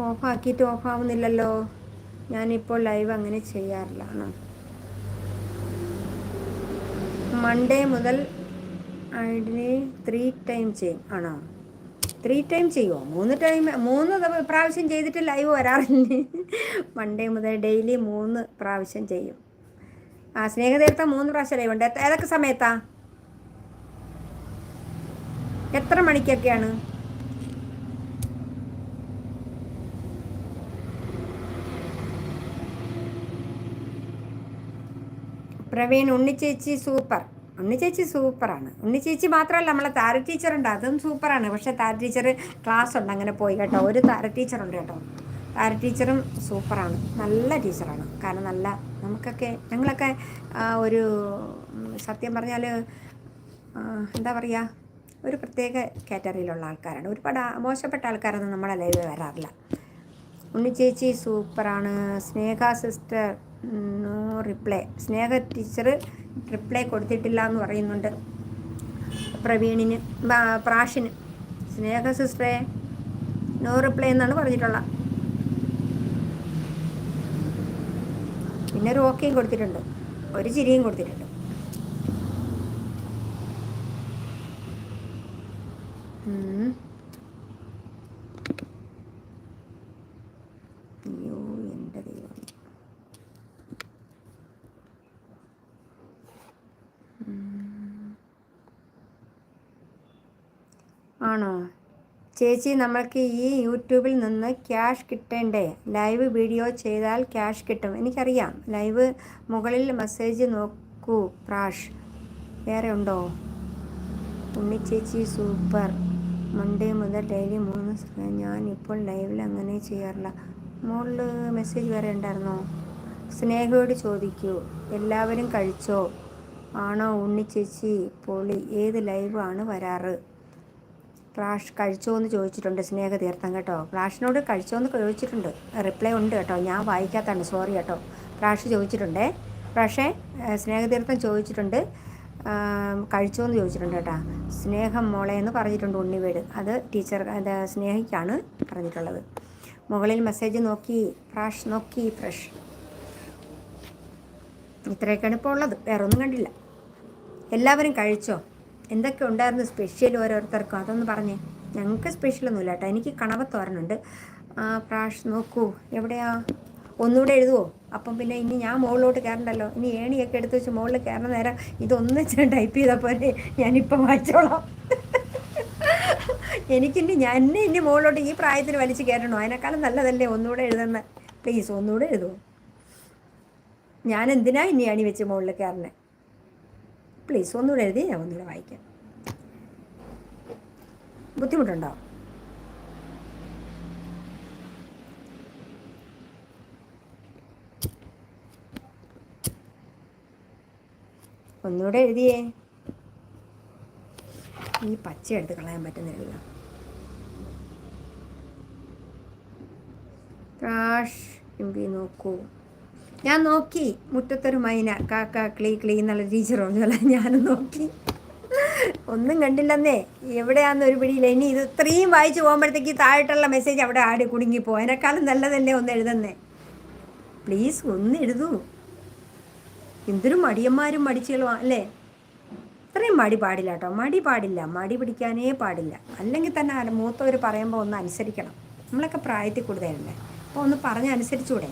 ഓഫാക്കിയിട്ട് ഓഫാവുന്നില്ലല്ലോ. ഞാനിപ്പോൾ ലൈവ് അങ്ങനെ ചെയ്യാറില്ല. ആണോ? മൺഡേ മുതൽ ഐഡിനെ 3 ടൈം ചെയ്യും. ആണോ? 3 ടൈം ചെയ്യുമോ? 3 പ്രാവശ്യം ചെയ്തിട്ട് ലൈവ് വരാറില്ല. മൺഡേ മുതൽ ഡെയിലി 3 പ്രാവശ്യം ചെയ്യും. സ്നേഹതീർത്ഥം 3 പ്രാവശ്യം ലൈവ് ഉണ്ട്. ഏതൊക്കെ സമയത്താ? എത്ര മണിക്കൊക്കെയാണ്? പ്രവീൺ, ഉണ്ണിച്ചേച്ചി സൂപ്പർ. ഉണ്ണിച്ചേച്ചി സൂപ്പറാണ്. ഉണ്ണിച്ചേച്ചി മാത്രമല്ല, നമ്മളെ താര ടീച്ചറുണ്ട്, അതും സൂപ്പറാണ്. പക്ഷേ താര ടീച്ചർ ക്ലാസ് ഉണ്ട്, അങ്ങനെ പോയി കേട്ടോ. ഒരു താര ടീച്ചറുണ്ട് കേട്ടോ. താര ടീച്ചറും സൂപ്പറാണ്, നല്ല ടീച്ചറാണ്. കാരണം നല്ല ഞങ്ങളൊക്കെ ഒരു സത്യം പറഞ്ഞാൽ എന്താ പറയുക, ഒരു പ്രത്യേക കാറ്റഗറിയിലുള്ള ആൾക്കാരാണ്. ഒരുപാട് മോശപ്പെട്ട ആൾക്കാരൊന്നും നമ്മളെ ലൈവ് വരാറില്ല. ഉണ്ണിച്ചേച്ചി സൂപ്പറാണ്. സ്നേഹ സിസ്റ്റർ നോ റിപ്ലൈ. സ്നേഹ ടീച്ചർ റിപ്ലൈ കൊടുത്തിട്ടില്ല എന്ന് പറയുന്നുണ്ട് പ്രവീണിന്, പ്രാഷിന്. സ്നേഹ സിസ്റ്ററെ നോ റിപ്ലൈ എന്നാണ് പറഞ്ഞിട്ടുള്ളത്. പിന്നെ ഒരു ഓക്കെയും കൊടുത്തിട്ടുണ്ട്, ഒരു ചിരിയും കൊടുത്തിട്ടുണ്ട്. അയ്യോ എൻ്റെ ദൈവം. ആണോ ചേച്ചി? നമ്മൾക്ക് ഈ യൂട്യൂബിൽ നിന്ന് ക്യാഷ് കിട്ടേണ്ടേ? ലൈവ് വീഡിയോ ചെയ്താൽ ക്യാഷ് കിട്ടും. എനിക്കറിയാം. ലൈവ് മുകളിൽ മെസ്സേജ് നോക്കൂ. പ്രാഷ് വേറെ ഉണ്ടോ? ഉണ്ണിച്ചേച്ചി സൂപ്പർ. മൺഡേ മുതൽ ഡെയിലി 3. ഞാൻ ഇപ്പോൾ ലൈവിൽ അങ്ങനെ ചെയ്യാറില്ല. മുകളിൽ മെസ്സേജ് വേറെ ഉണ്ടായിരുന്നോ? സ്നേഹയോട് ചോദിക്കൂ. എല്ലാവരും കഴിച്ചോ? ആണോ ഉണ്ണിച്ചേച്ചി? പൊളി. ഏത് ലൈവ് ആണ് വരാറ്? പ്രാഷ് കഴിച്ചോ എന്ന് ചോദിച്ചിട്ടുണ്ട് സ്നേഹതീർത്ഥം കേട്ടോ. പ്രാഷിനോട് കഴിച്ചോ എന്ന് ചോദിച്ചിട്ടുണ്ട്. റിപ്ലൈ ഉണ്ട് കേട്ടോ, ഞാൻ വായിക്കാത്തതാണ്, സോറി കേട്ടോ. പ്രാഷ് ചോദിച്ചിട്ടുണ്ടേ. പ്രാഷേ, സ്നേഹതീർത്ഥം ചോദിച്ചിട്ടുണ്ട്, കഴിച്ചോ എന്ന് ചോദിച്ചിട്ടുണ്ട് കേട്ടോ. സ്നേഹം മോളെ എന്ന് പറഞ്ഞിട്ടുണ്ട് ഉണ്ണിവേട്. അത് ടീച്ചർ സ്നേഹിക്കാണ് പറഞ്ഞിട്ടുള്ളത്. മുകളിൽ മെസ്സേജ് നോക്കി പ്രാഷ്, നോക്കി ഫ്രഷ്. ഇത്രയൊക്കെയാണ് ഇപ്പോൾ ഉള്ളത്, വേറെ ഒന്നും കണ്ടില്ല. എല്ലാവരും കഴിച്ചോ? എന്തൊക്കെ ഉണ്ടായിരുന്നു സ്പെഷ്യൽ ഓരോരുത്തർക്കും? അതൊന്ന് പറഞ്ഞേ. ഞങ്ങൾക്ക് സ്പെഷ്യലൊന്നുമില്ല കേട്ടോ. എനിക്ക് കണവത്തോരനുണ്ട്. പ്രാഷ് നോക്കൂ. എവിടെയാ? ഒന്നുകൂടെ എഴുതുമോ? അപ്പം പിന്നെ ഇനി ഞാൻ മുകളിലോട്ട് കയറണ്ടല്ലോ. ഇനി ഏണിയൊക്കെ എടുത്ത് വെച്ച് മുകളിൽ കയറുന്ന നേരം ഇതൊന്ന് ടൈപ്പ് ചെയ്താൽ പോലെ ഞാനിപ്പം വായിച്ചോളാം. എന്നെ ഇനി മുകളിലോട്ട് ഈ പ്രായത്തിൽ വലിച്ച് കയറണോ? അതിനേക്കാളും നല്ലതല്ലേ ഒന്നുകൂടെ എഴുതുന്ന. പ്ലീസ് ഒന്നുകൂടെ എഴുതുമോ? ഞാൻ എന്തിനാ ഇനി അണി വെച്ച് മുകളിൽ കയറണേ? പ്ലീസ് ഒന്നുകൂടെ എഴുതി ഞാൻ ഒന്നുകൂടെ വായിക്കാം. ബുദ്ധിമുട്ടുണ്ടോ? ഒന്നുകൂടെ എഴുതിയേ. ഈ പച്ച എടുത്ത് കളയാൻ പറ്റുന്നില്ലല്ലോ. പ്രാഷ് എംപി നോക്കൂ. ഞാൻ നോക്കി. മുറ്റത്തൊരു മൈന കാക്ക ക്ലീ ക്ലീ എന്നുള്ള ടീച്ചർ പറഞ്ഞല്ല, ഞാനും നോക്കി, ഒന്നും കണ്ടില്ലെന്നേ. എവിടെയാന്ന് ഒരു പിടിയില്ല. ഇനി ഇത് ഇത്രയും വായിച്ചു പോകുമ്പോഴത്തേക്ക് താഴെട്ടുള്ള മെസ്സേജ് അവിടെ ആടി കുടുങ്ങിപ്പോ. അതിനേക്കാളും നല്ലതല്ലേ ഒന്ന് എഴുതുന്നേ. പ്ലീസ് ഒന്ന് എഴുതൂ. എന്തൊരു മടിയന്മാരും മടിച്ചുകളും അല്ലേ. ഇത്രയും മടി പാടില്ല കേട്ടോ. മടി പാടില്ല, മടി പിടിക്കാനേ പാടില്ല. അല്ലെങ്കിൽ തന്നെ മൂത്തവർ പറയുമ്പോൾ ഒന്ന് അനുസരിക്കണം. നമ്മളൊക്കെ പ്രായത്തിൽ കൂടുതലല്ലേ, അപ്പോൾ ഒന്ന് പറഞ്ഞ് അനുസരിച്ചൂടെ?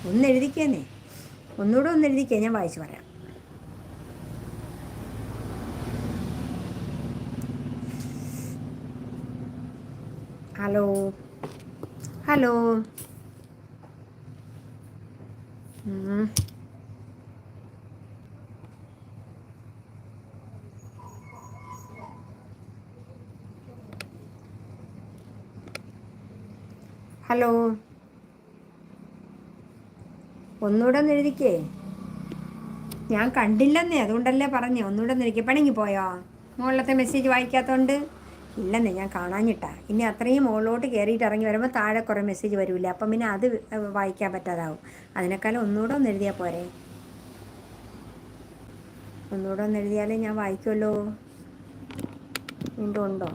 ഒന്ന് എഴുതിക്കേന്നേ. ഒന്നുകൂടെ ഒന്ന് എഴുതിക്കേ, ഞാൻ വായിച്ചു പറയാം. Hello hello. ഹലോ, ഒന്നുകൂടെ ഒന്ന് എഴുതിക്കേ. ഞാൻ കണ്ടില്ലെന്നേ, അതുകൊണ്ടല്ലേ പറഞ്ഞേ. ഒന്നുകൂടെ ഒന്ന് എഴുതിക്കേ. പണിങ്ങി പോയോ മുകളിലത്തെ മെസ്സേജ് വായിക്കാത്തതുകൊണ്ട്? ഇല്ലെന്നേ, ഞാൻ കാണാഞ്ഞിട്ടാ. ഇനി അത്രയും മുകളിലോട്ട് കയറിയിട്ട് ഇറങ്ങി വരുമ്പോൾ താഴെ കുറേ മെസ്സേജ് വരില്ല. അപ്പം പിന്നെ അത് വായിക്കാൻ പറ്റാതാവും. അതിനേക്കാളും ഒന്നുകൂടെ ഒന്ന് എഴുതിയാൽ പോരെ? ഒന്നുകൂടെ ഒന്ന് എഴുതിയാലേ ഞാൻ വായിക്കുമല്ലോ. വീണ്ടും ഉണ്ടോ?